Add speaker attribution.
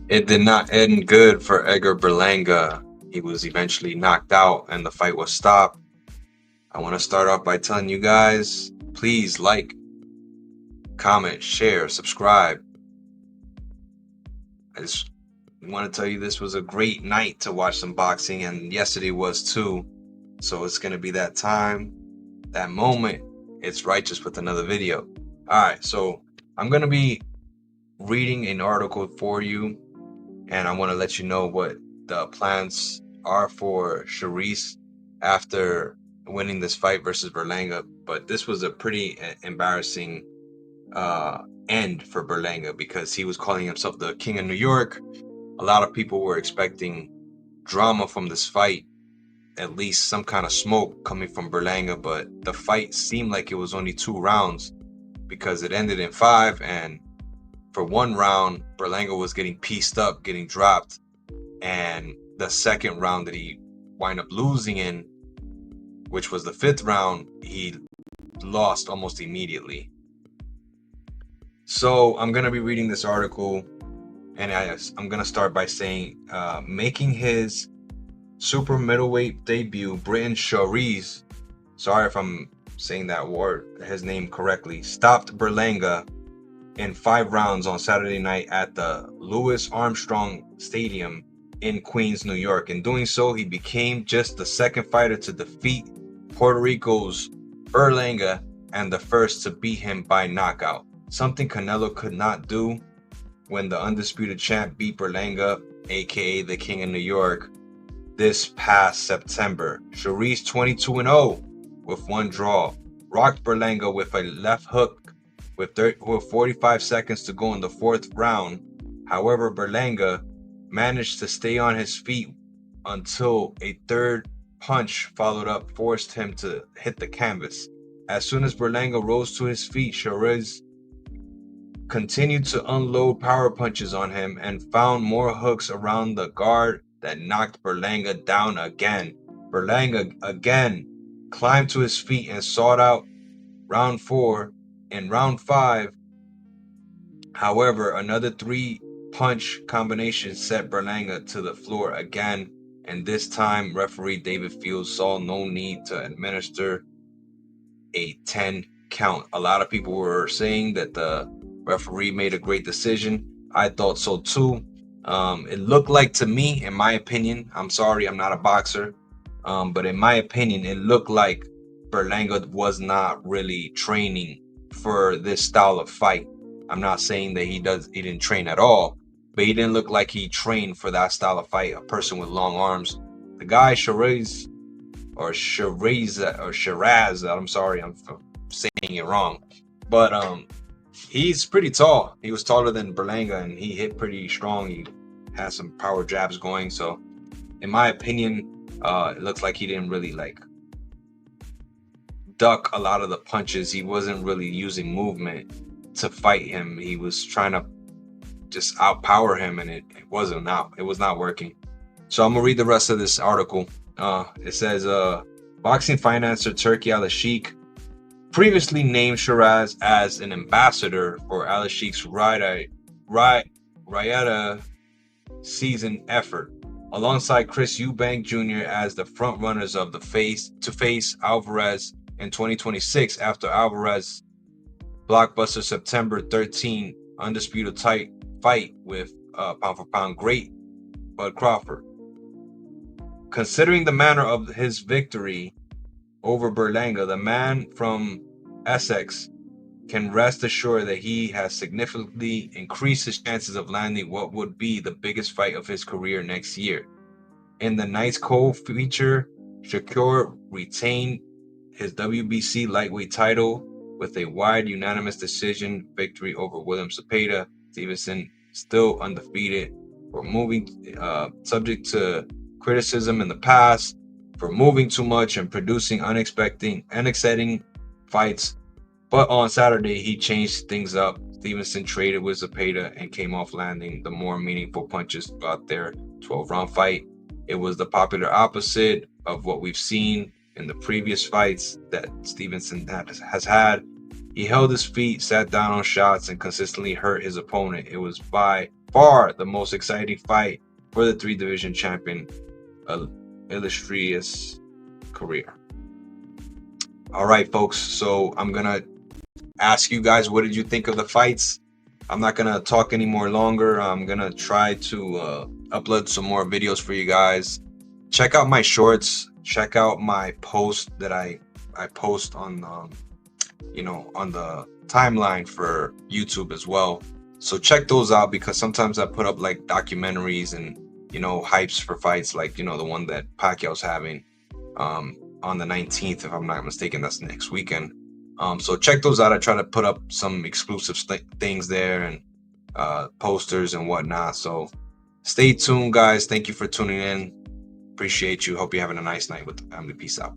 Speaker 1: It did not end good for Edgar Berlanga. He was eventually knocked out and the fight was stopped. I want to start off by telling you guys, please like, comment, share, subscribe. I just want to tell you this was a great night to watch some boxing, and yesterday was too. So it's going to be that time, that moment. It's righteous with another video. Alright, so I'm going to be reading an article for you, and I want to let you know what the plans are for Charisse after winning this fight versus Berlanga. But this was a pretty embarrassing end for Berlanga because he was calling himself the King of New York. A lot of people were expecting drama from this fight, at least some kind of smoke coming from Berlanga, but the fight seemed like it was only 2 rounds because it ended in 5, and for 1 round, Berlanga was getting pieced up, getting dropped, and the second round that he wind up losing in, which was the 5th round, he lost almost immediately. So I'm going to be reading this article, and I'm going to start by saying, making his super middleweight debut, Britain Charisse, sorry if I'm saying that word, his name correctly, stopped Berlanga in 5 rounds on Saturday night at the Louis Armstrong Stadium in Queens, New York. In doing so, he became just the second fighter to defeat Puerto Rico's Berlanga and the first to beat him by knockout, something Canelo could not do when the undisputed champ beat Berlanga, aka the King of New York, this past September. Charisse 22-0 with 1 draw, rocked Berlanga with a left hook with 45 seconds to go in the 4th round. However, Berlanga managed to stay on his feet until a third punch followed up forced him to hit the canvas. As soon as Berlanga rose to his feet, Charisse continued to unload power punches on him and found more hooks around the guard that knocked Berlanga down again. Berlanga again climbed to his feet and sought out round 4. In round 5, however, another 3-punch combination set Berlanga to the floor again, and this time referee David Fields saw no need to administer a 10 count. A lot of people were saying that the referee made a great decision. I thought so too. It looked like, to me, in my opinion, I'm sorry, I'm not a boxer, but in my opinion, it looked like Berlanga was not really training for this style of fight. I'm not saying that he didn't train at all, but he didn't look like he trained for that style of fight. A person with long arms. The guy Shiraz. I'm sorry, I'm saying it wrong, but he's pretty tall. He was taller than Berlanga, and he hit pretty strong. He has some power jabs going. So, in my opinion, it looks like he didn't really duck a lot of the punches. He wasn't really using movement to fight him. He was trying to just outpower him, and it was not working. So I'm gonna read the rest of this article. It says, boxing financer Turki Al-Sheikh previously named Shiraz as an ambassador for Al-Sheikh's Riyadh season effort, alongside Chris Eubank Jr. as the front runners of the face Alvarez in 2026 after Alvarez blockbuster September 13 undisputed tight fight with pound for pound great Bud Crawford. Considering the manner of his victory over Berlanga, the man from Essex can rest assured that he has significantly increased his chances of landing what would be the biggest fight of his career next year. In the night's co-feature, Shakur retained his WBC lightweight title with a wide unanimous decision victory over William Cepeda. Stevenson, still undefeated, for moving subject to criticism in the past for moving too much and producing unexciting fights. But on Saturday, he changed things up. Stevenson traded with Cepeda and came off landing the more meaningful punches throughout their 12-round fight. It was the popular opposite of what we've seen in the previous fights that Stevenson has had. He held his feet, sat down on shots, and consistently hurt his opponent. It was by far the most exciting fight for the 3 division champion, illustrious career. All right, folks. So I'm gonna ask you guys, what did you think of the fights? I'm not gonna talk any more longer. I'm gonna try to upload some more videos for you guys. Check out my shorts. Check out my post that I post on on the timeline for YouTube as well. So check those out, because sometimes I put up like documentaries and hypes for fights, like the one that Pacquiao's having on the 19th, if I'm not mistaken. That's next weekend. So check those out. I try to put up some exclusive things there, and posters and whatnot. So stay tuned, guys. Thank you for tuning in. Appreciate you. Hope you're having a nice night with the family. Peace out.